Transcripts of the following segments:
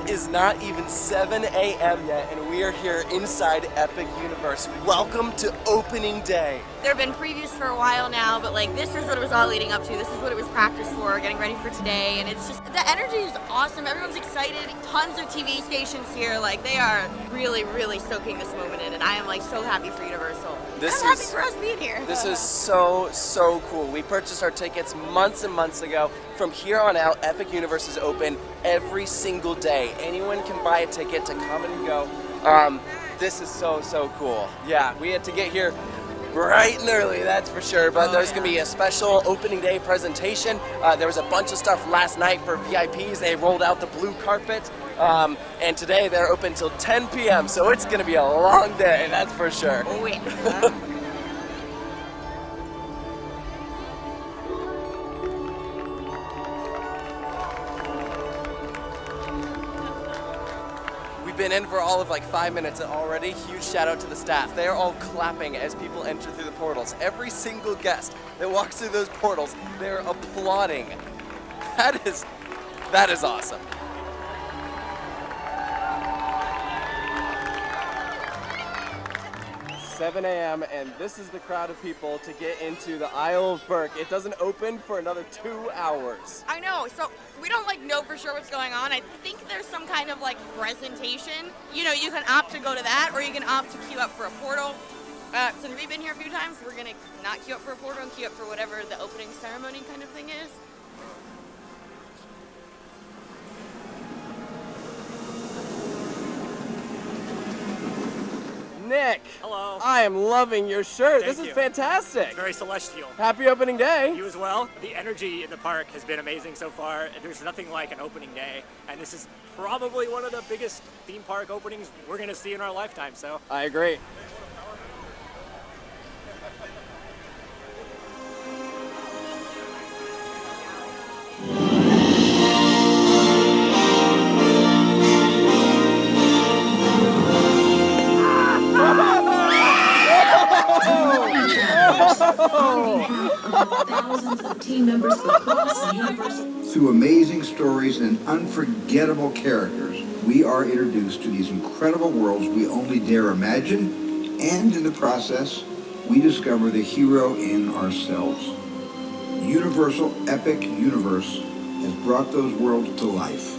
It is not even 7 a.m. yet, and we are here inside Epic Universe. Welcome to opening day. There have been previews for a while now, but like this is what it was all leading up to. This is what it was practiced for, getting ready for today, and it's just, the energy is awesome. Everyone's excited. Tons of TV stations here. Like they are really, really soaking this moment in, and I am like so happy for Universal. I'm happy for us being here. This is so cool. We purchased our tickets months and months ago. From here on out, Epic Universe is open every single day. Anyone can buy a ticket to come and go. This is so cool. Yeah, we had to get here bright and early, that's for sure, but there's going to be a special opening day presentation. There was a bunch of stuff last night for VIPs. They rolled out the blue carpet, and today they're open till 10 p.m., so it's going to be a long day, that's for sure. Oh, yeah. Been in for all of like 5 minutes already. Huge shout out to the staff. They are all clapping as people enter through the portals. Every single guest that walks through those portals, they're applauding. That is awesome. $7 a.m. and this is the crowd of people to get into the Isle of Berk. It doesn't open for another 2 hours. I know, so we don't like know for sure what's going on. I think there's some kind of like presentation. You know, you can opt to go to that or you can opt to queue up for a portal. Since we've been here a few times, we're gonna not queue up for a portal and queue up for whatever the opening ceremony kind of thing is. Nick. Hello. I am loving your shirt. Thank this is you. fantastic. It's very celestial. Happy opening day. You as well. The energy in the park has been amazing so far. There's nothing like an opening day, and this is probably one of the biggest theme park openings we're going to see in our lifetime. So I agree. Thousands of team members across the universe. Through amazing stories and unforgettable characters, we are introduced to these incredible worlds we only dare imagine, and in the process, we discover the hero in ourselves. Universal Epic Universe has brought those worlds to life.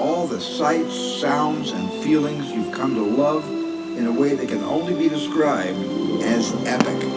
All the sights, sounds, and feelings you've come to love in a way that can only be described as epic.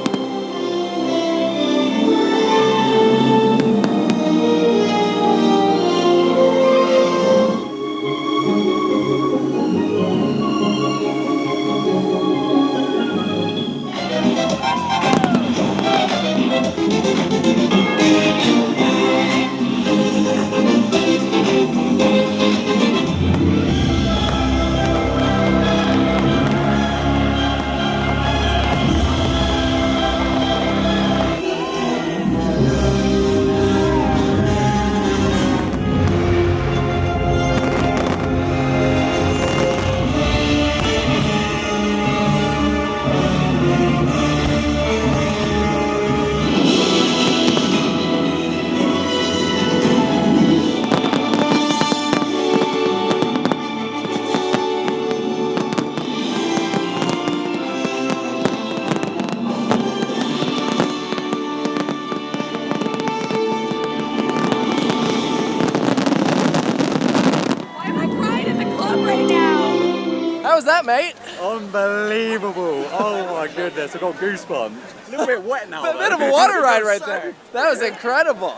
How was that, mate? Unbelievable. Oh my goodness, I got goosebumps. A little bit wet now. A bit of a water ride right there. That was incredible.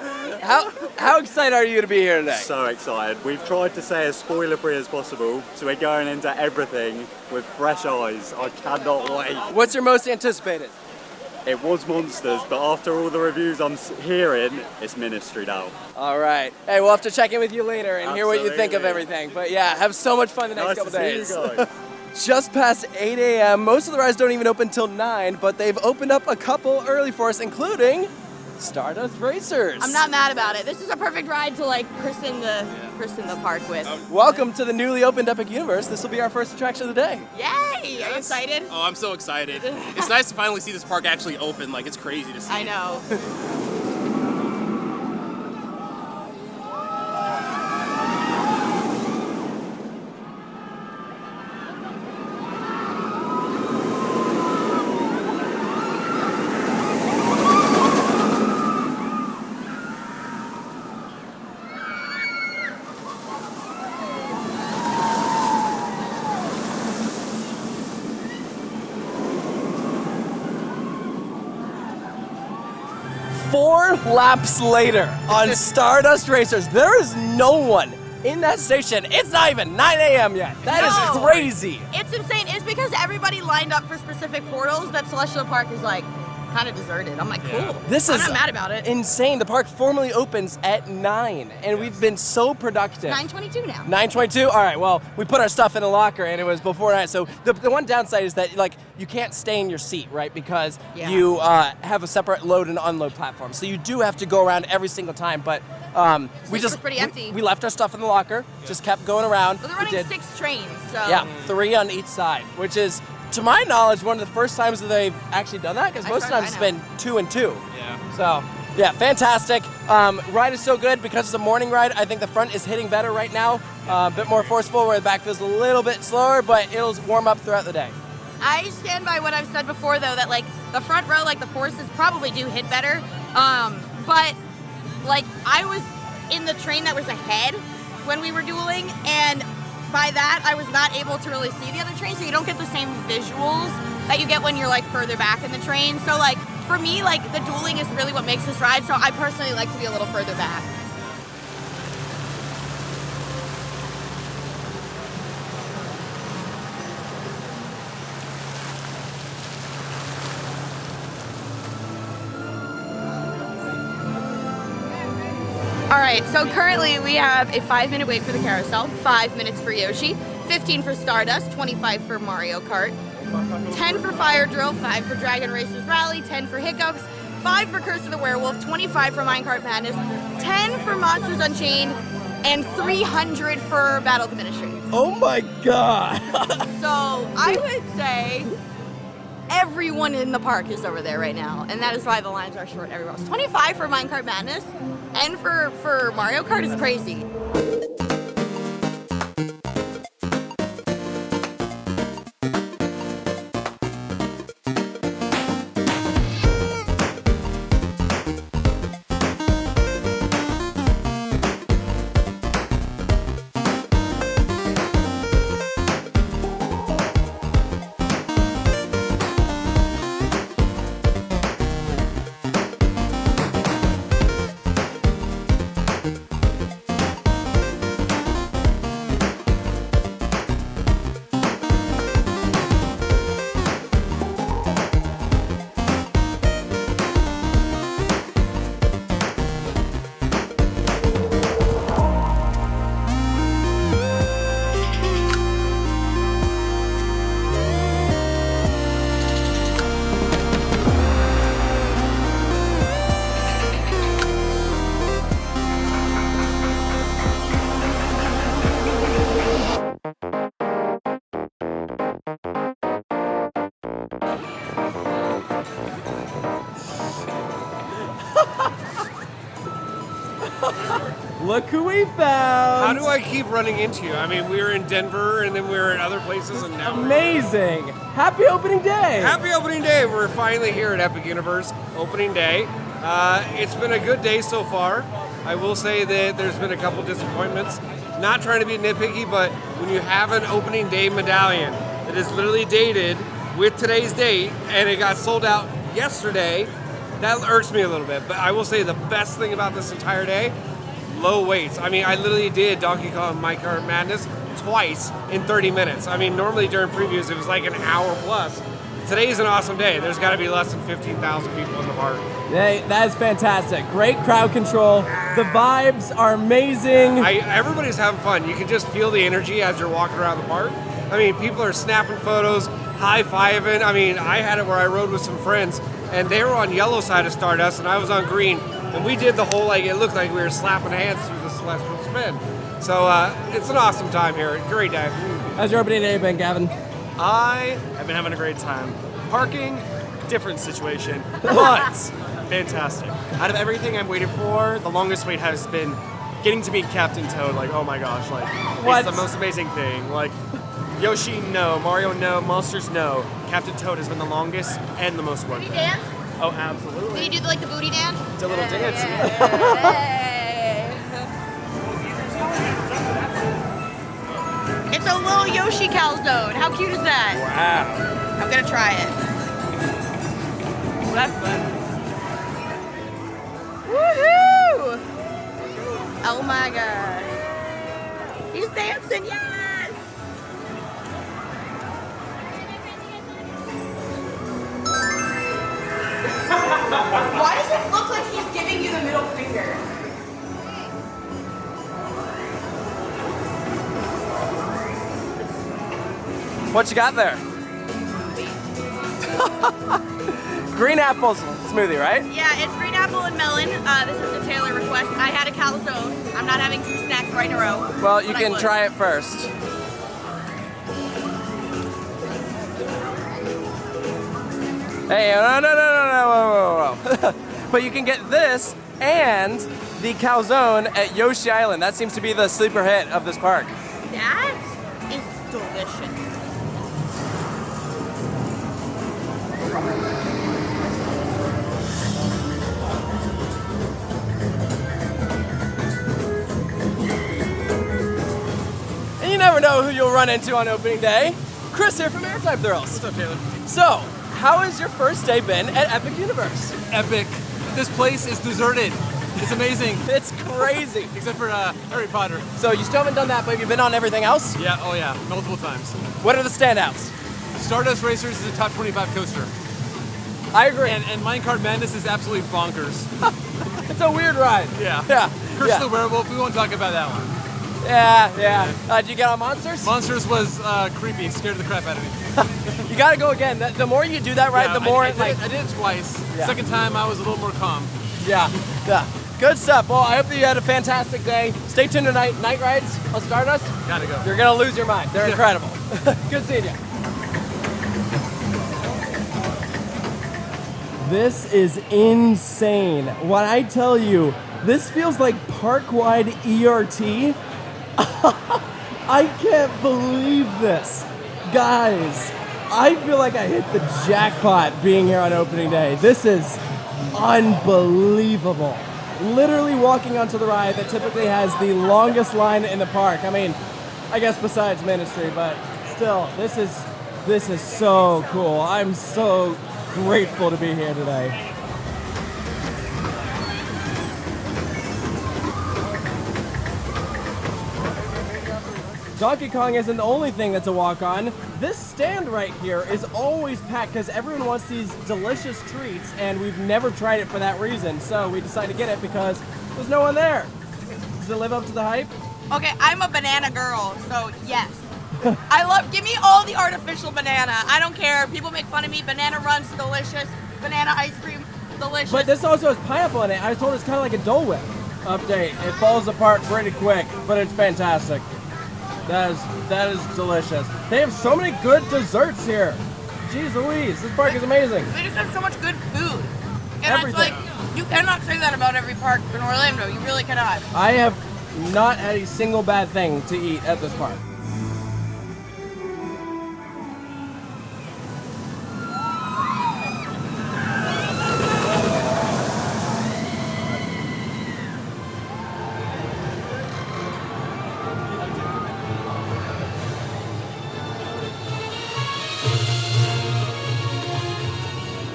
How excited are you to be here today? So excited. We've tried to stay as spoiler-free as possible, so we're going into everything with fresh eyes. I cannot wait. What's your most anticipated? It was Monsters, but after all the reviews I'm hearing, it's Ministry now. All right. Hey, we'll have to check in with you later and hear what you think of Absolutely. everything. But yeah, have so much fun the next Nice couple to days. see you guys. Just past 8 a.m. Most of the rides don't even open till 9, but they've opened up a couple early for us, including Stardust Racers. I'm not mad about it. This is a perfect ride to like christen the park with. Welcome to the newly opened Epic Universe. This will be our first attraction of the day. Yay! Are you excited? Oh, I'm so excited. It's nice to finally see this park actually open. Like, it's crazy to see. I know. 4 laps later on Stardust Racers, there is no one in that station. It's not even 9 a.m. yet. That is crazy. It's insane. It's because everybody lined up for specific portals that Celestial Park is like kind of deserted. I'm like, cool. This I'm is not mad about it. insane. The park formally opens at 9, and we've been so productive. 9:22 now. 9:22. All right. Well, we put our stuff in a locker, and it was before 9. So the one downside is that like you can't stay in your seat, right? Because you have a separate load and unload platform. So you do have to go around every single time. But we just pretty empty. We left our stuff in the locker. Just kept going around. Well, they're running 6 trains, so Yeah, 3 on each side, which is, to my knowledge, one of the first times that they've actually done that, because most times it's been 2 and 2. Yeah. So, yeah, fantastic. Ride is so good because it's a morning ride. I think the front is hitting better right now, a bit more forceful, where the back feels a little bit slower, but it'll warm up throughout the day. I stand by what I've said before, though, that like the front row, like the forces probably do hit better. But like I was in the train that was ahead when we were dueling, and by that I was not able to really see the other train, so you don't get the same visuals that you get when you're like further back in the train. So like for me, like the dueling is really what makes this ride, so I personally like to be a little further back. All right, so currently we have a 5-minute wait for the carousel, 5 minutes for Yoshi, 15 for Stardust, 25 for Mario Kart, 10 for Fire Drill, 5 for Dragon Racers Rally, 10 for Hiccups, 5 for Curse of the Werewolf, 25 for Minecart Madness, 10 for Monsters Unchained, and 300 for Battle of the Ministry. Oh my god! So I would say everyone in the park is over there right now, and that is why the lines are short everywhere else. 25 for Minecart Madness, and for Mario Kart is crazy. Look who we found! How do I keep running into you? I mean, we were in Denver, and then we were in other places, and now Amazing! Happy opening day! Happy opening day! We're finally here at Epic Universe opening day. It's been a good day so far. I will say that there's been a couple disappointments. Not trying to be nitpicky, but when you have an opening day medallion that is literally dated with today's date, and it got sold out yesterday, that irks me a little bit. But I will say the best thing about this entire day, low waits. I mean, I literally did Donkey Kong Minecart Madness twice in 30 minutes. I mean, normally during previews it was like an hour plus. Today's an awesome day. There's got to be less than 15,000 people in the park. Hey, that is fantastic. Great crowd control. The vibes are amazing. Everybody's having fun. You can just feel the energy as you're walking around the park. I mean, people are snapping photos, high-fiving. I mean, I had it where I rode with some friends, and they were on yellow side of Stardust, and I was on green. And we did the whole, like, it looked like we were slapping hands through the celestial spin. So it's an awesome time here. Great day. How's your opening day been, Gavin? I have been having a great time. Parking, different situation, but fantastic. Out of everything I've waited for, the longest wait has been getting to meet Captain Toad. Like, oh my gosh, like, What? it's the most amazing thing. Like, Yoshi, no. Mario, no. Monsters, no. Captain Toad has been the longest and the most work. Did you dance? Oh, absolutely. Did you do like the booty dance? It's a little dance. It's a little Yoshi calzone. How cute is that? Wow. I'm gonna try it. Well, that's fun. Oh my god. He's dancing, yes! Why does it look like he's giving you the middle finger? What you got there? Green apple smoothie, right? Yeah, it's green apple and melon. This is a Taylor request. I had a calzone. I'm not having 2 snacks right in a row. Well, you but I can would. try it first. Hey, no. But you can get this and the calzone at Yoshi Island. That seems to be the sleeper hit of this park. That is delicious. And you never know who you'll run into on opening day. Chris here from Airtime Thrills. What's up, Taylor? So, how has your first day been at Epic Universe? Epic. This place is deserted. It's amazing. It's crazy. Except for Harry Potter. So you still haven't done that, but have you been on everything else? Yeah, oh yeah, multiple times. What are the standouts? Stardust Racers is a top 25 coaster. I agree. And Minecart Madness is absolutely bonkers. It's a weird ride. Yeah. Yeah. Curse yeah. of the Werewolf, we won't talk about that one. Yeah. Did you get on Monsters? Monsters was creepy, it scared the crap out of me. You gotta go again. The more you do that ride, Yeah, the more I did it twice. Yeah. Second time I was a little more calm. Yeah. Good stuff. Well, I hope that you had a fantastic day. Stay tuned tonight. Night rides on Stardust. Gotta go. You're gonna lose your mind. They're incredible. Good seeing you. This is insane. When I tell you, this feels like park-wide ERT. I can't believe this. Guys, I feel like I hit the jackpot being here on opening day. This is unbelievable. Literally walking onto the ride that typically has the longest line in the park. I mean, I guess besides Ministry, but still, this is so cool. I'm so grateful to be here today. Donkey Kong isn't the only thing that's a walk-on. This stand right here is always packed because everyone wants these delicious treats, and we've never tried it for that reason. So we decided to get it because there's no one there. Does it live up to the hype? Okay, I'm a banana girl, so yes. Give me all the artificial banana. I don't care. People make fun of me. Banana Run's delicious. Banana ice cream, delicious. But this also has pineapple in it. I was told it's kind of like a Dole Whip update. It falls apart pretty quick, but it's fantastic. That is delicious. They have so many good desserts here. Jeez Louise, this park is amazing. They just have so much good food. And Everything. it's like, you cannot say that about every park in Orlando. You really cannot. I have not had a single bad thing to eat at this park.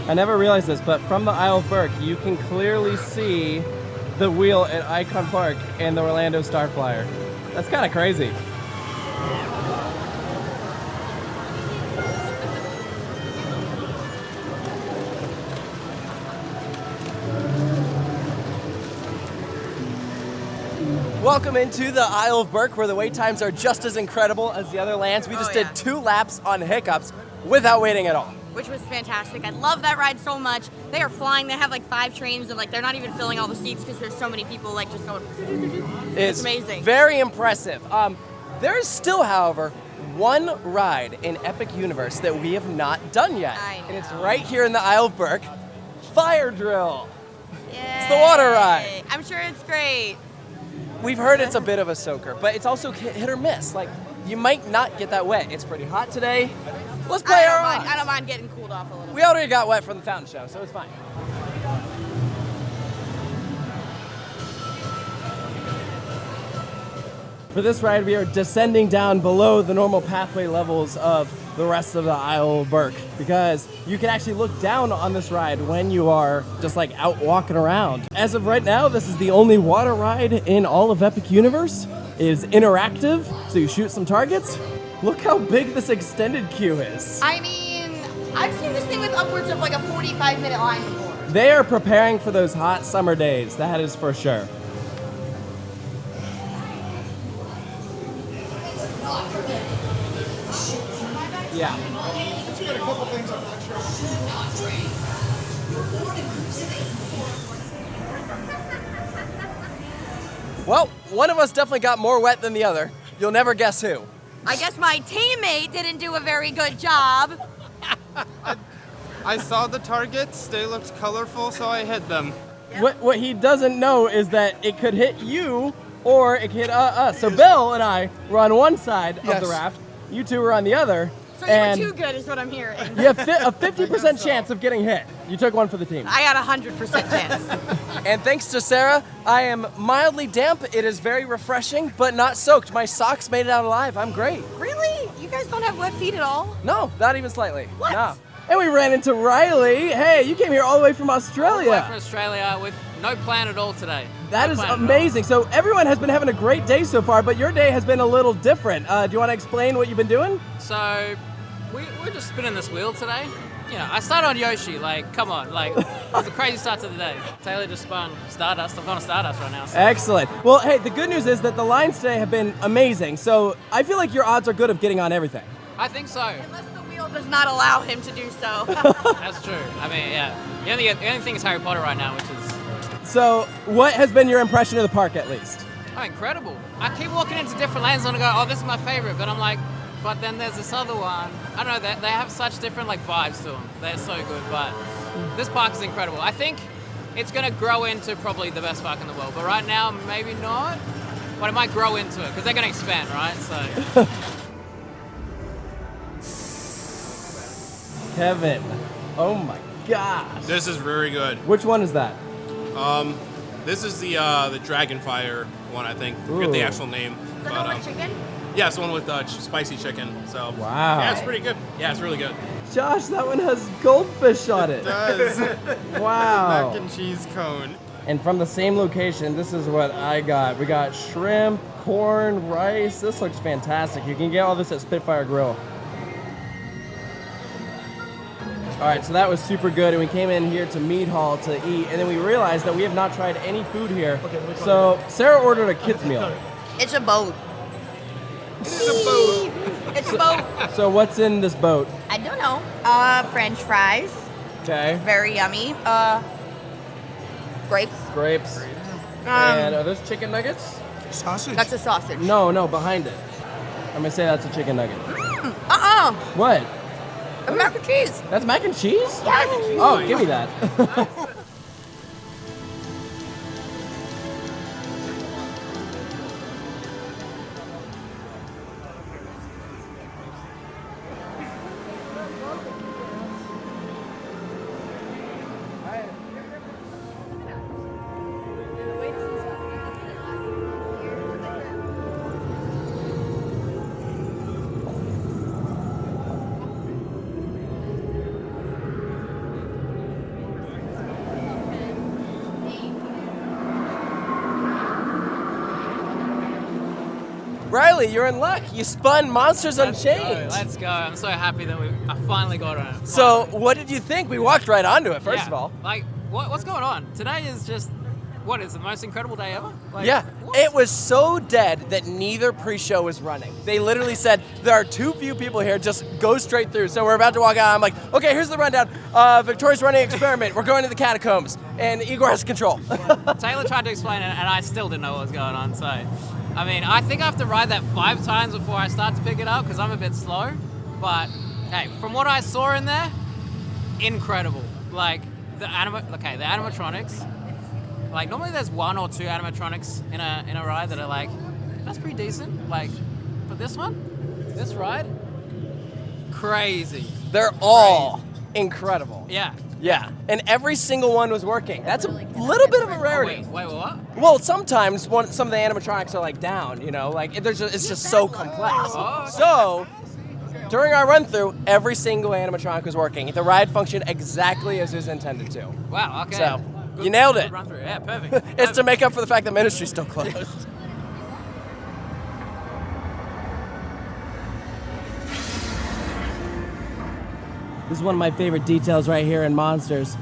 I never realized this, but from the Isle of Burke, you can clearly see the wheel at Icon Park and the Orlando Star Flyer. That's kind of crazy. Welcome into the Isle of Burke, where the wait times are just as incredible as the other lands. We just did 2 laps on Hiccups without waiting at all. Which was fantastic. I love that ride so much. They are flying. They have like 5 trains, and like they're not even filling all the seats because there's so many people like just going. It's amazing. Very impressive. There is still, however, one ride in Epic Universe that we have not done yet, and it's right here in the Isle of Burke. Fire Drill. It's the water ride. I'm sure it's great. We've heard it's a bit of a soaker, but it's also hit or miss. Like, you might not get that wet. It's pretty hot today. Let's play our odds. I don't mind getting cooled off a little. We already got wet from the fountain show, so it's fine. For this ride, we are descending down below the normal pathway levels of the rest of the Isle of Berk, because you can actually look down on this ride when you are just like out walking around. As of right now, this is the only water ride in all of Epic Universe. It is interactive, so you shoot some targets. Look how big this extended queue is. I mean, I've seen this thing with upwards of like a 45-minute line before. They are preparing for those hot summer days, that is for sure. Yeah. Well, one of us definitely got more wet than the other. You'll never guess who. I guess my teammate didn't do a very good job. I saw the targets, they looked colorful, so I hit them. What he doesn't know is that it could hit you or it could hit us. So Bill and I were on one side of the raft, you two were on the other. So you were too good is what I'm hearing. You have a 50% chance of getting hit. You took one for the team. I got a 100% chance. And thanks to Sarah, I am mildly damp. It is very refreshing, but not soaked. My socks made it out alive. I'm great. Really? You guys don't have wet feet at all? No, not even slightly. What? No. And we ran into Riley. Hey, you came here all the way from Australia. All the way from Australia with no plan at all today. That is amazing. So everyone has been having a great day so far, but your day has been a little different. Do you want to explain what you've been doing? So we're just spinning this wheel today. You know, I started on Yoshi, like, come on, like, it was a crazy start to the day. Taylor just spun Stardust. I'm going to Stardust right now. So. Excellent. Well, hey, the good news is that the lines today have been amazing, so I feel like your odds are good of getting on everything. I think so. Unless the wheel does not allow him to do so. That's true. I mean, yeah. The only thing is Harry Potter right now, which is... So, what has been your impression of the park, at least? Oh, incredible. I keep walking into different lanes and I go, oh, this is my favorite, but I'm like, but then there's this other one. I don't know, they have such different like vibes to them. They're so good, but this park is incredible. I think it's going to grow into probably the best park in the world, but right now, maybe not. But it might grow into it, because they're going to expand, right? So. Kevin, oh my gosh. This is very good. Which one is that? This is the Dragonfire one, I think. I forget the actual name. Is that all chicken? Yeah, it's the one with spicy chicken. So wow. Yeah, it's pretty good. Yeah, it's really good. Josh, that one has goldfish on it. It does. Wow. Mac and cheese cone. And from the same location, this is what I got. We got shrimp, corn, rice. This looks fantastic. You can get all this at Spitfire Grill. All right, so that was super good, and we came in here to Mead Hall to eat, and then we realized that we have not tried any food here. So Sarah ordered a kid's meal. It's a boat. It's a boat. It's a boat. So what's in this boat? I don't know. French fries. Okay. Very yummy. Grapes. Grapes. And are those chicken nuggets? Sausage. That's a sausage. No, behind it. I'm gonna say that's a chicken nugget. What? Mac and cheese. That's mac and cheese? Yeah. Oh, give me that. Riley, you're in luck. You spun Monsters Unchained. Let's go. I'm so happy that I finally got on it. So, what did you think? We walked right onto it, first of all. Like, what's going on? Today is just, what is the most incredible day ever? Like, Yeah, what? it was so dead that neither pre-show was running. They literally said, there are too few people here, just go straight through. So we're about to walk out, I'm like, okay, here's the rundown. Victoria's running experiment, we're going to the catacombs, and Igor has control. Taylor tried to explain it, and I still didn't know what was going on, so... I mean, I think I have to ride that 5 times before I start to pick it up, because I'm a bit slow. But, hey, from what I saw in there, incredible. Like, the animatronics. Like, normally there's 1 or 2 animatronics in a ride that are like, that's pretty decent. Like, but this ride, crazy. They're all incredible. Yeah. Yeah, and every single one was working. That's a little bit of a rarity. Wait, what? Well, sometimes some of the animatronics are like down, you know, like it's just so complex. Oh, okay. So, during our run through, every single animatronic was working. The ride functioned exactly as it was intended to. Wow, okay. So, you nailed it. Good run through. Yeah, perfect. It's to make up for the fact that Ministry's still closed. This is one of my favorite details right here in Monsters.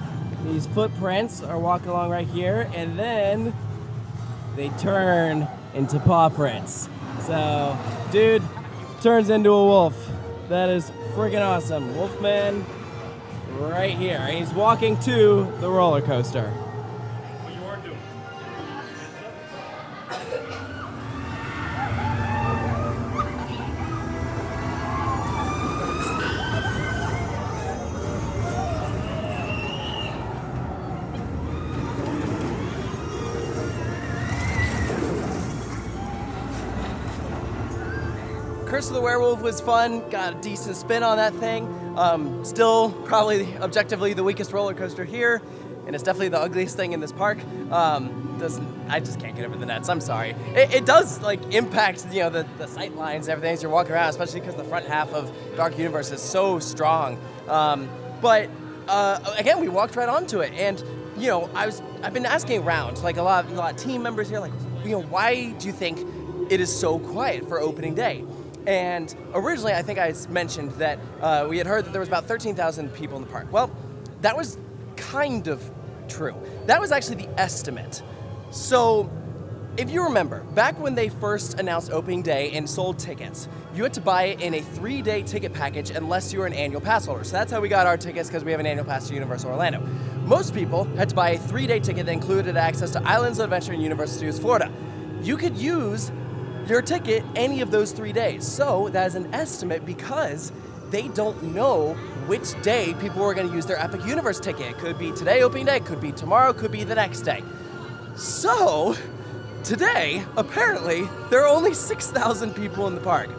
These footprints are walking along right here, and then they turn into paw prints. So, dude turns into a wolf. That is friggin' awesome. Wolfman right here. And he's walking to the roller coaster. Curse of the Werewolf was fun, got a decent spin on that thing. Still probably objectively the weakest roller coaster here, and it's definitely the ugliest thing in this park. I just can't get over the nets, I'm sorry. It does like impact, you know, the sight lines and everything as you're walking around, especially because the front half of Dark Universe is so strong. But again, we walked right onto it, and you know, I've been asking around, like a lot of team members here, like, you know, why do you think it is so quiet for opening day? And originally, I think I mentioned that we had heard that there was about 13,000 people in the park. Well, that was kind of true. That was actually the estimate. So, if you remember, back when they first announced opening day and sold tickets, you had to buy it in a 3-day ticket package unless you were an annual pass holder. So that's how we got our tickets, because we have an annual pass to Universal Orlando. Most people had to buy a 3-day ticket that included access to Islands of Adventure and Universal Studios Florida. You could use your ticket any of those 3 days. So that is an estimate because they don't know which day people are going to use their Epic Universe ticket. It could be today, opening day, could be tomorrow, could be the next day. So today, apparently, there are only 6,000 people in the park,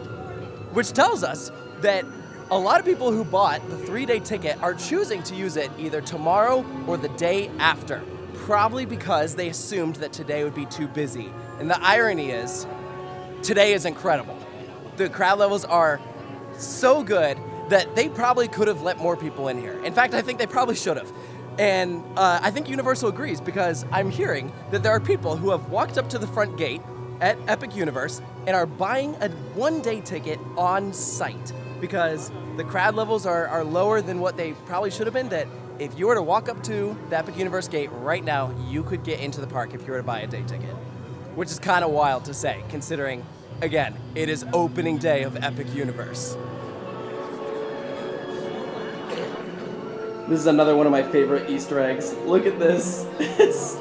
which tells us that a lot of people who bought the 3-day ticket are choosing to use it either tomorrow or the day after, probably because they assumed that today would be too busy. And the irony is, today is incredible. The crowd levels are so good that they probably could have let more people in here. In fact, I think they probably should have. And I think Universal agrees, because I'm hearing that there are people who have walked up to the front gate at Epic Universe and are buying a 1-day ticket on site because the crowd levels are lower than what they probably should have been, that if you were to walk up to the Epic Universe gate right now, you could get into the park if you were to buy a day ticket. Which is kind of wild to say, considering, again, it is opening day of Epic Universe. This is another one of my favorite Easter eggs. Look at this. It's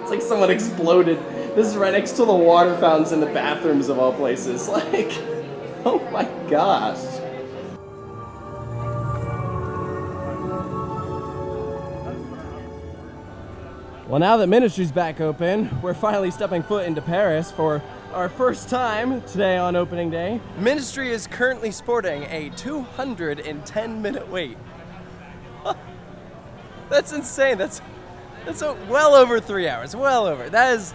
like someone exploded. This is right next to the water fountains in the bathrooms of all places. Like, oh my gosh. Well, now that Ministry's back open, we're finally stepping foot into Paris for our first time today on opening day. Ministry is currently sporting a 210-minute wait. That's insane. That's well over 3 hours. Well over. That is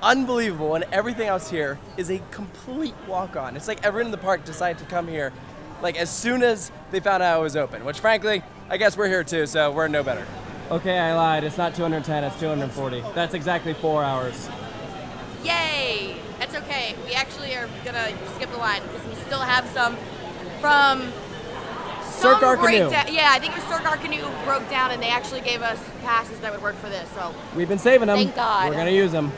unbelievable. And everything else here is a complete walk-on. It's like everyone in the park decided to come here like as soon as they found out it was open, which frankly, I guess we're here too, so we're no better. Okay, I lied. It's not 210, it's 240. That's exactly 4 hours. Yay! That's okay. We actually are gonna skip the line because we still have some from Cirque Arcanoe. Yeah, I think it was Cirque Arcanoe broke down and they actually gave us passes that would work for this. So we've been saving them. Thank God. We're gonna use them.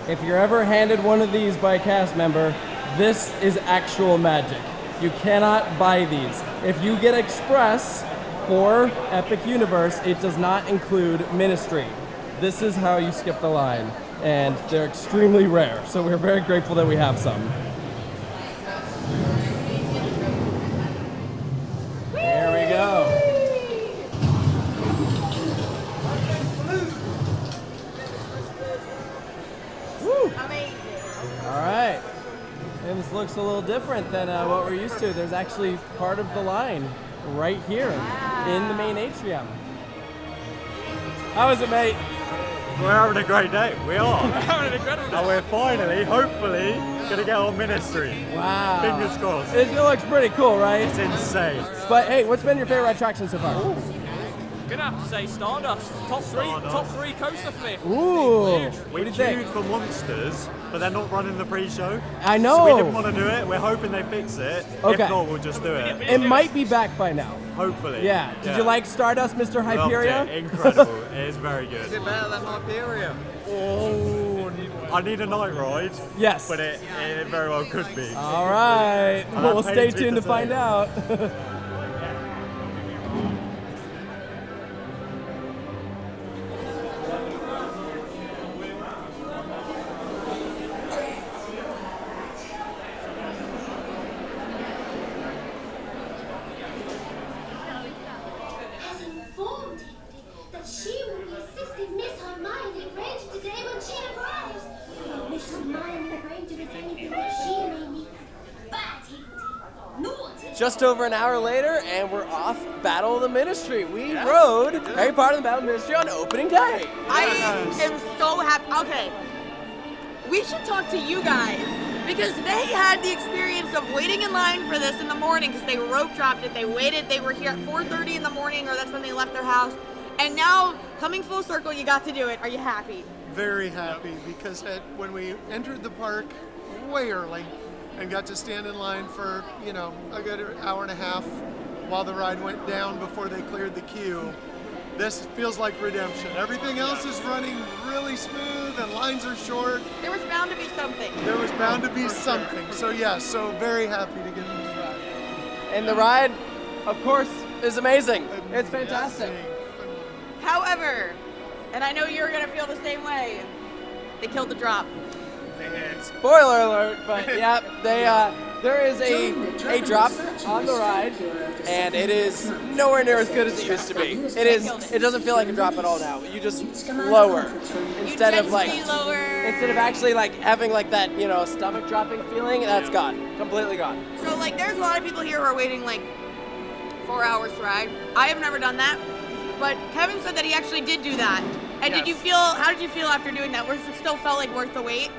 If you're ever handed one of these by a cast member, this is actual magic. You cannot buy these. If you get Express for Epic Universe, it does not include Ministry. This is how you skip the line, and they're extremely rare, so we're very grateful that we have some. Here we go. Woo! Amazing. All right. And this looks a little different than what we're used to. There's actually part of the line right here in the main atrium. How is it, mate? We're having a great day. We are. We're having an incredible day. And we're finally, hopefully, Gonna get on Ministry. Wow. Fingers crossed. It looks pretty cool, right? It's insane. But hey, what's been your favorite attraction so far? Gonna have to say Stardust. Top three coaster for me. Ooh. We queued for Monsters, but they're not running the pre-show. I know. So we didn't want to do it. We're hoping they fix it. Okay. If not, we'll just do it. It might be back by now. Hopefully. Yeah. Did you like Stardust, Mr. Hyperia? Loved it. Incredible. It is very good. Is it better than Hyperia? Oh, I need a night ride. Yes. But it very well could be. All right. And We'll that stay pains me tuned to say. find out. Has informed him that she will be assisting Miss Hermione Granger today when she arrives. Miss Hermione Granger is anything that she may need. But he will naughty. Just over an hour later, and we're off Battle of the Ministry. We rode Harry Potter and the Battle of the Ministry on opening day. I am so happy. Okay, we should talk to you guys because they had the experience of waiting in line for this in the morning because they rope dropped it. They waited. They were here at 4:30 in the morning, or that's when they left their house. And now, coming full circle, you got to do it. Are you happy? Very happy because when we entered the park way early and got to stand in line for, a good hour and a half while the ride went down before they cleared the queue, this feels like redemption. Everything else is running really smooth and lines are short. There was bound to be something. There was bound to be something. So so very happy to get on this ride. And the ride, of course, is amazing. It's fantastic. However, and I know you're gonna feel the same way, they killed the drop. Spoiler alert, but yeah, there is a drop on the ride, and it is nowhere near as good as it used to be. It doesn't feel like a drop at all now. You just lower instead of actually like having like that stomach dropping feeling. That's gone, completely gone. So like, there's a lot of people here who are waiting like 4 hours to ride. I have never done that, but Kevin said that he actually did do that. And Yes. how did you feel after doing that? Was it still felt like worth the wait?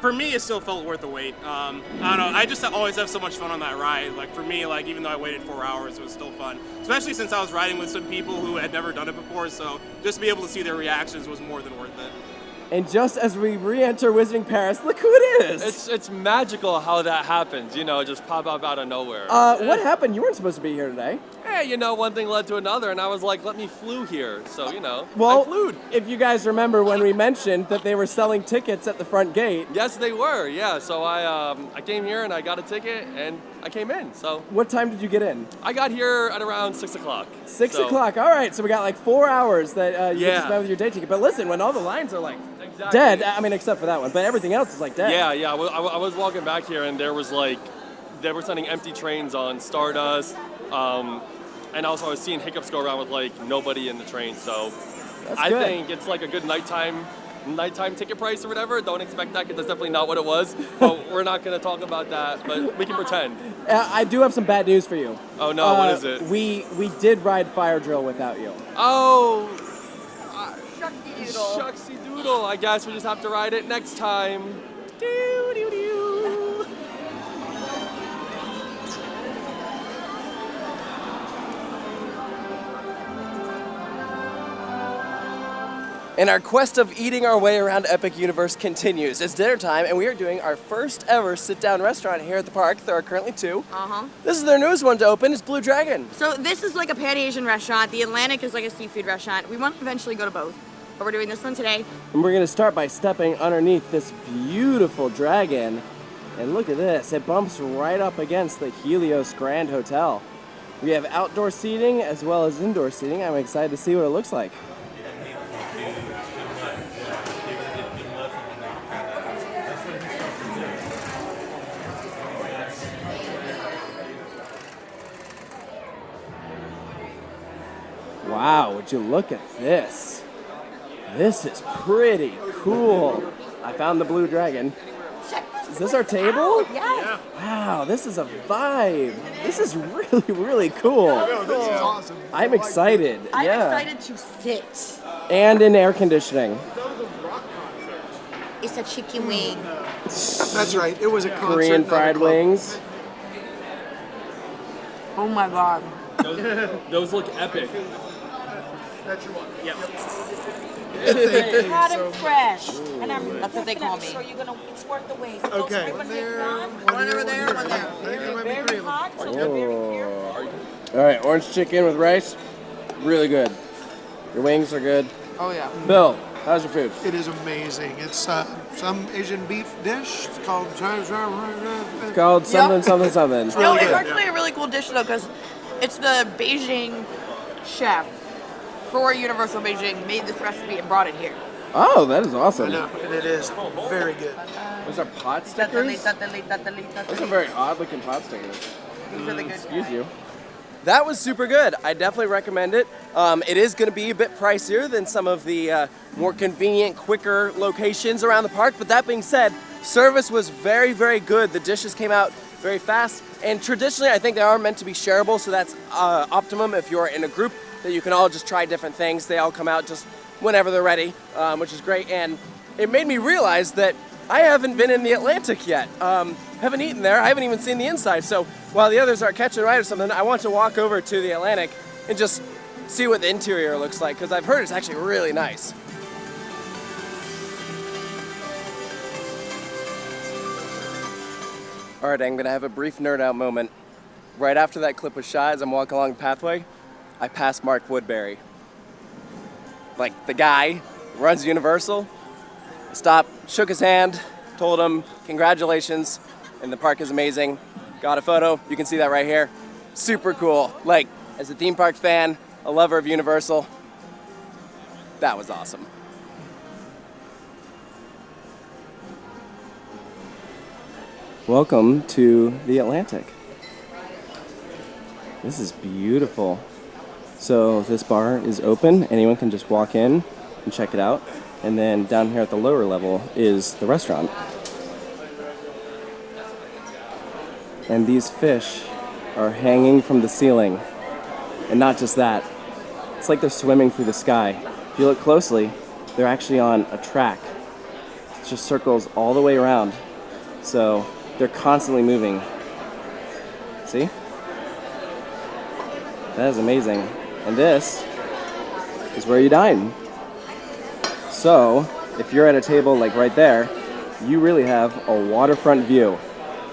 For me, it still felt worth the wait. I don't know. I just always have so much fun on that ride. Like for me, like even though I waited 4 hours, it was still fun. Especially since I was riding with some people who had never done it before. So just to be able to see their reactions was more than worth it. And just as we re-enter Wizarding Paris, look who it is. It's magical how that happens. Just pop up out of nowhere. What happened? You weren't supposed to be here today. Yeah, one thing led to another, and I was like, let me flew here. So, Well, I flew. if you guys remember when we mentioned that they were selling tickets at the front gate. Yes, they were. Yeah. So I came here and I got a ticket and I came in. So. What time did you get in? I got here at around 6 o'clock. 6 o'clock. All right. So we got like 4 hours that you get to Yeah. spend with your day ticket. But listen, when all the lines are like dead, I mean, except for that one, but everything else is like dead. Yeah. I was walking back here and there was like, they were sending empty trains on Stardust. And also I was seeing hiccups go around with like nobody in the train. So That's I good. think it's like a good nighttime ticket price or whatever. Don't expect that because that's definitely not what it was. But we're not going to talk about that, but we can pretend. I do have some bad news for you. Oh no, what is it? We did ride Fire Drill without you. Oh, Shucksy doodle. shucksy doodle. I guess we just have to ride it next time. Doo, doo, doo. And our quest of eating our way around Epic Universe continues. It's dinner time, and we are doing our first ever sit-down restaurant here at the park. There are currently 2. This is their newest one to open. It's Blue Dragon. So this is like a Pan-Asian restaurant. The Atlantic is like a seafood restaurant. We want to eventually go to both, but we're doing this one today. And we're going to start by stepping underneath this beautiful dragon. And look at this. It bumps right up against the Helios Grand Hotel. We have outdoor seating as well as indoor seating. I'm excited to see what it looks like. Wow, would you look at this? This is pretty cool. I found the Blue Dragon. Is this our table? Yes. Wow, this is a vibe. This is really, really cool. This is awesome. I'm excited. I'm Yeah. excited to sit. And in air conditioning. It's a chicken wing. That's right. It was a concert. Korean not a fried club. wings. Oh my god. Those look epic. That's your one. Yep. Hot and fresh. And that's what they call me. So you're gonna, it's worth the wait. Okay. One over there, one there. Very hot, so be very careful. All right, orange chicken with rice, really good. Your wings are good. Oh yeah. Bill, how's your food? It is amazing. It's some Asian beef dish. It's called. It's called something, something, something. It's No, really it's good. actually a really cool dish though, because it's the Beijing chef for Universal Beijing made this recipe and brought it here. Oh, that is awesome. I know, and it is very good. Those are pot stickers? Those are very odd looking pot stickers. These are the good Excuse you. That was super good. I definitely recommend it. It is going to be a bit pricier than some of the more convenient, quicker locations around the park. But that being said, service was very, very good. The dishes came out very fast. And traditionally, I think they are meant to be shareable. So that's optimum if you're in a group that you can all just try different things. They all come out just whenever they're ready, which is great. And it made me realize that I haven't been in the Atlantic yet. Haven't eaten there. I haven't even seen the inside. So while the others are catching a ride or something, I want to walk over to the Atlantic and just see what the interior looks like, because I've heard it's actually really nice. All right, I'm gonna have a brief nerd out moment. Right after that clip was shot, as I'm walking along the pathway, I passed Mark Woodbury. Like the guy who runs Universal. I stopped, shook his hand, told him congratulations, and the park is amazing. Got a photo, you can see that right here. Super cool. Like, as a theme park fan, a lover of Universal, that was awesome. Welcome to the Atlantic. This is beautiful. So this bar is open. Anyone can just walk in and check it out. And then down here at the lower level is the restaurant. And these fish are hanging from the ceiling. And not just that, it's like they're swimming through the sky. If you look closely, they're actually on a track. It just circles all the way around. So they're constantly moving. See? That is amazing. And this is where you dine. So, if you're at a table like right there, you really have a waterfront view.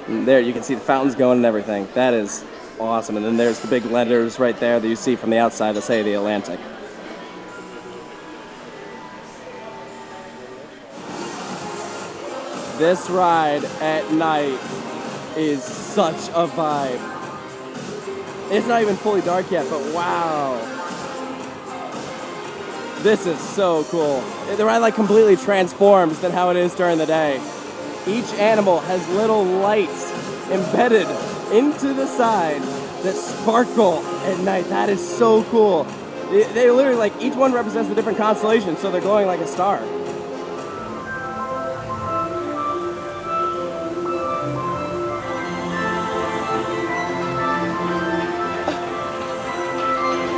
And there you can see the fountains going and everything. That is awesome. And then there's the big letters right there that you see from the outside that say the Atlantic. This ride at night is such a vibe. It's not even fully dark yet, but wow. This is so cool. The ride like completely transforms than how it is during the day. Each animal has little lights embedded into the side that sparkle at night. That is so cool. They literally, like, each one represents a different constellation, so they're glowing like a star.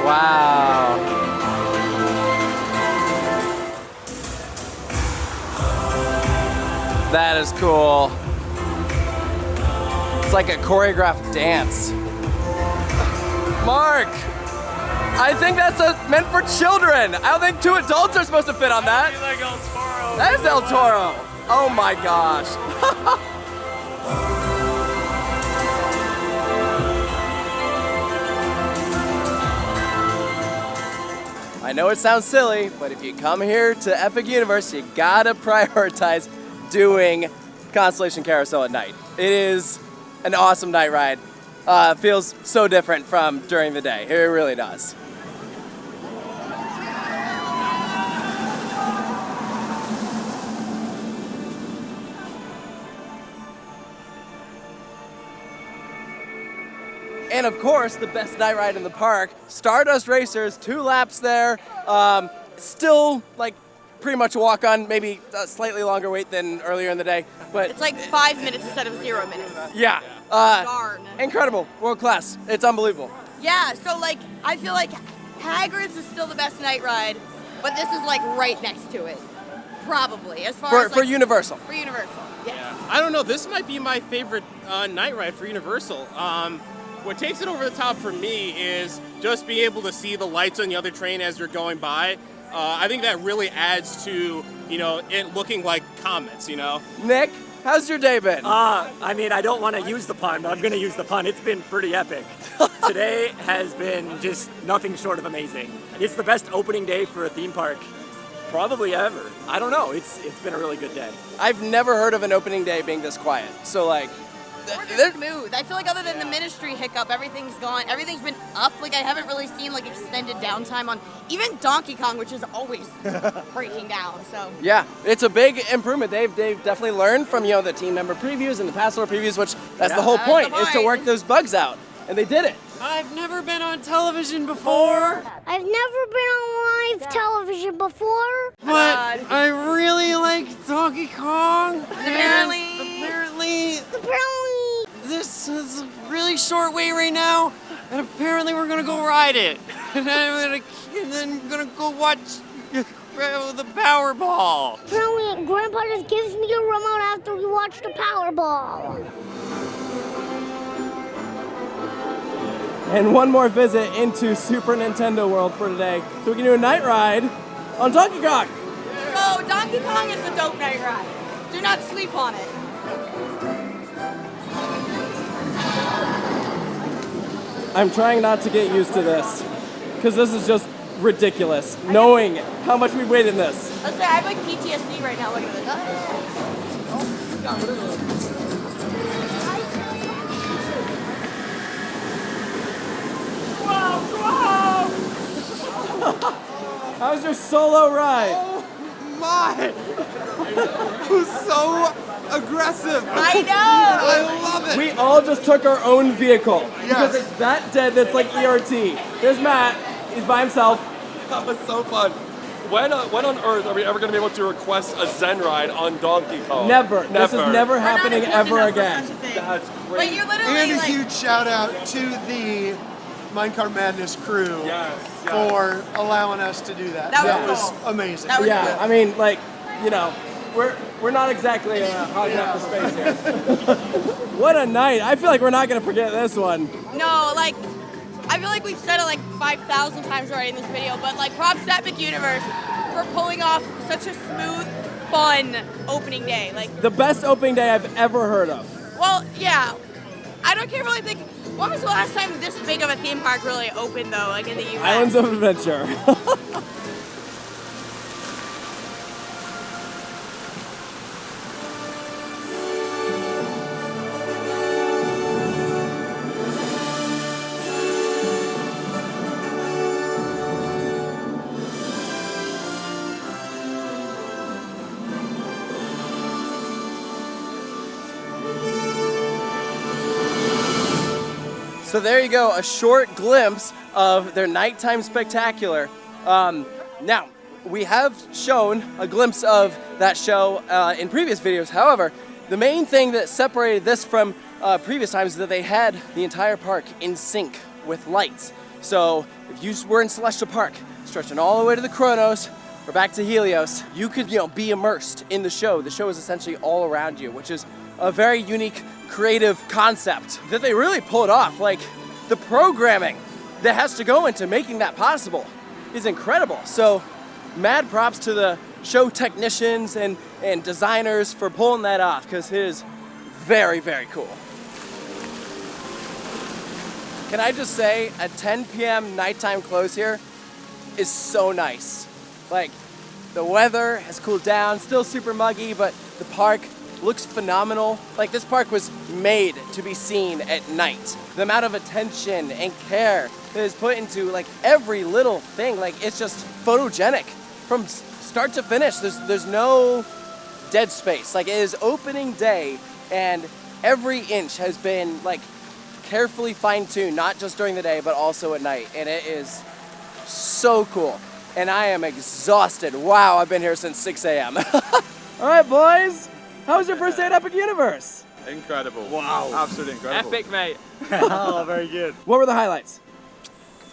Wow. That is cool. It's like a choreographed dance. Mark! I think that's meant for children. I don't think 2 adults are supposed to fit on that. Like El Toro. That is El Toro. Oh my gosh. I know it sounds silly, but if you come here to Epic Universe, you gotta prioritize doing Constellation Carousel at night. It is an awesome night ride. Feels so different from during the day. It really does. And of course, the best night ride in the park, Stardust Racers, 2 laps there. Still, like, pretty much a walk-on, maybe a slightly longer wait than earlier in the day, but It's like 5 minutes instead of 0 minutes. yeah, Darn. incredible, world class. It's unbelievable. Yeah, so like, I feel like Hagrid's is still the best night ride, but this is like right next to it. Probably, as far as For Universal. For Universal, yes. I don't know. This might be my favorite night ride for Universal. What takes it over the top for me is just being able to see the lights on the other train as you're going by. I think that really adds to, it looking like comets, Nick, how's your day been? I mean, I don't want to use the pun, but I'm going to use the pun. It's been pretty epic. Today has been just nothing short of amazing. It's the best opening day for a theme park probably ever. I don't know. It's been a really good day. I've never heard of an opening day being this quiet. So like, They're smooth. I feel like other than the Ministry hiccup, everything's gone. Everything's been up. Like I haven't really seen like extended downtime on even Donkey Kong, which is always breaking down. So yeah, it's a big improvement. They've definitely learned from the team member previews and the pass order previews, which that's the whole point, is to work those bugs out, and they did it. I've never been on television before. I've never been on live television before. But I really like Donkey Kong. Apparently, this is a really short wait right now, and apparently we're gonna go ride it, and then we're gonna go watch the Powerball. Apparently, Grandpa just gives me the remote after we watch the Powerball. And one more visit into Super Nintendo World for today, so we can do a night ride on Donkey Kong. So Donkey Kong is a dope night ride. Do not sleep on it. I'm trying not to get used to this, because this is just ridiculous, knowing how much we waited in this. Let's say I have like PTSD right now. Look at this. How's your solo ride? Oh my! It was so aggressive. I know. I love it. We all just took our own vehicle because it's that dead that's like ERT. There's Matt. He's by himself. That was so fun. When on earth are we ever going to be able to request a Zen ride on Donkey Kong? Never. This is never happening ever again. That's But great. you're literally And a like. huge shout out to the Minecart Madness crew for allowing us to do that. That was was amazing. That was Yeah, I mean, like, we're not exactly hogging up the space here. What a night. I feel like we're not going to forget this one. No, like, I feel like we've said it like 5,000 times already in this video, but like, props to Epic Universe for pulling off such a smooth, fun opening day. Like, The best opening day I've ever heard of. well, yeah. I can't really think. When was the last time this big of a theme park really opened though, like in the US? Islands of Adventure. So there you go, a short glimpse of their nighttime spectacular. Now, we have shown a glimpse of that show in previous videos. However, the main thing that separated this from previous times is that they had the entire park in sync with lights. So if you were in Celestial Park, stretching all the way to the Chronos, or back to Helios, you could be immersed in the show. The show is essentially all around you, which is a very unique, creative concept that they really pulled off. Like, the programming that has to go into making that possible is incredible. So, mad props to the show technicians and designers for pulling that off, because it is very, very cool. Can I just say, a 10 p.m. nighttime close here is so nice. Like, the weather has cooled down, still super muggy, but the park looks phenomenal. Like, this park was made to be seen at night. The amount of attention and care that is put into like every little thing, like, it's just photogenic from start to finish. There's no dead space. Like, it is opening day, and every inch has been like carefully fine-tuned, not just during the day, but also at night. And it is so cool. And I am exhausted. Wow, I've been here since 6 a.m. All right, boys. How was your first day at Epic Universe? Incredible. Wow. Absolutely incredible. Epic, mate. Oh, very good. What were the highlights?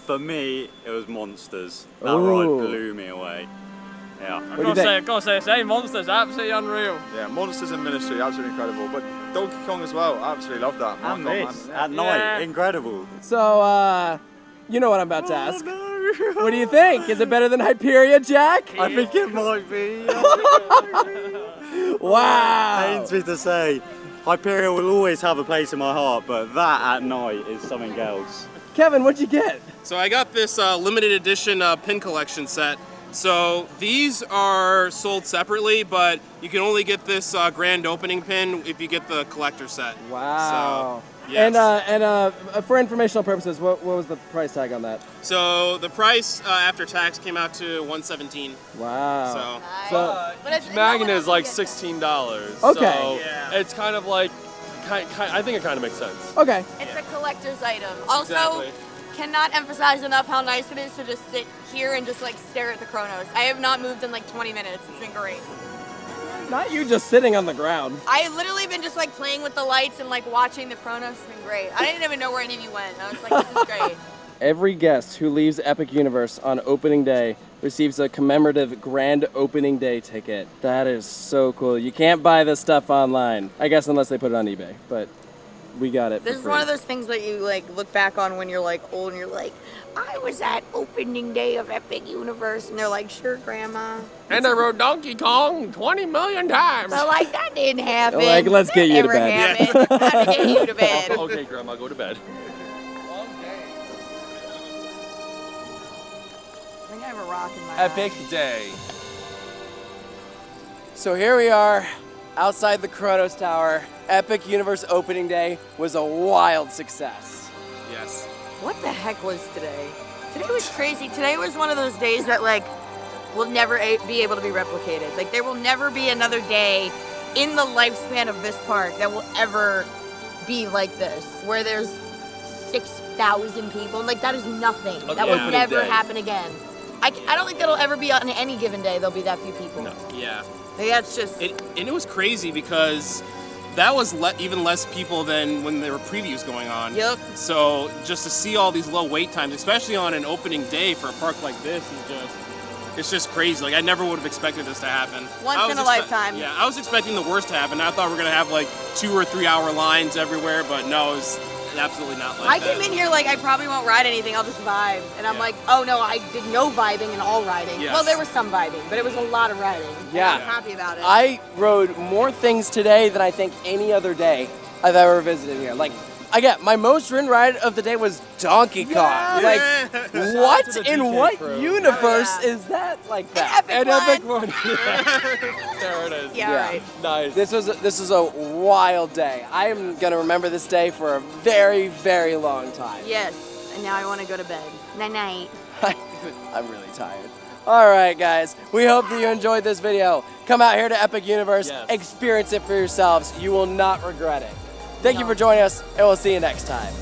For me, it was Monsters. That Ooh. ride blew me away. Yeah. What do you think? Gotta say the same. Monsters, absolutely unreal. Yeah, Monsters and Ministry, absolutely incredible. But Donkey Kong as well, absolutely love that. And Marco, this man. at night, incredible. So, you know what I'm about to ask. What do you think? Is it better than Hyperia, Jack? I think it might be. Wow. Pains me to say, Hyperia will always have a place in my heart, but that at night is something else. Kevin, what'd you get? So I got this limited edition pin collection set. So these are sold separately, but you can only get this grand opening pin if you get the collector set. Wow. So, yes. And for informational purposes, what was the price tag on that? So the price after tax came out to $117. Wow. So Each magnet is like $16. Okay. So it's kind of like, I think it kind of makes sense. Okay. It's a collector's item. Also, Exactly. cannot emphasize enough how nice it is to just sit here and just like stare at the Chronos. I have not moved in like 20 minutes. It's been great. Not you just sitting on the ground. I literally been just like playing with the lights and like watching the Chronos. It's been great. I didn't even know where any of you went. I was like, this is great. Every guest who leaves Epic Universe on opening day receives a commemorative grand opening day ticket. That is so cool. You can't buy this stuff online. I guess unless they put it on eBay, but we got it for This is free. one of those things that you like look back on when you're like old and you're like, I was at opening day of Epic Universe, and they're like, sure, Grandma. And I rode Donkey Kong 20 million times. But like that didn't happen. Like, let's get you to Never bed. happened. Time to get you to bed. Okay, Grandma, go to bed. I think I have a rock in my Epic day. So here we are, outside the Chronos Tower. Epic Universe opening day was a wild success. Yes. What the heck was today? Today was crazy. Today was one of those days that like will never be able to be replicated. Like there will never be another day in the lifespan of this park that will ever be like this, where there's 6,000 people. Like that is nothing. That will never happen again. I don't think that'll ever be on any given day. There'll be that few people. No. Yeah. Like, that's just. And it was crazy because that was even less people than when there were previews going on. Yep. So just to see all these low wait times, especially on an opening day for a park like this, it's just crazy. Like I never would have expected this to happen. Once in a lifetime. Yeah, I was expecting the worst to happen. I thought we were gonna have like 2 or 3 hour lines everywhere, but no, it was absolutely not like I that. came in here like I probably won't ride anything, I'll just vibe. And I'm like, oh no, I did no vibing and all riding. Yes. Well, there was some vibing, but it was a lot of riding. Yeah. I'm happy about it. I rode more things today than I think any other day I've ever visited here. Like, again, my most ridden ride of the day was Donkey Kong. Like, what in what universe is that like that? An epic one. There it is. Yeah, right. Nice. This was a wild day. I am gonna remember this day for a very, very long time. Yes, and now I want to go to bed. Night night. I'm really tired. All right, guys. We hope that you enjoyed this video. Come out here to Epic Universe, experience it for yourselves. You will not regret it. Thank you for joining us, and we'll see you next time.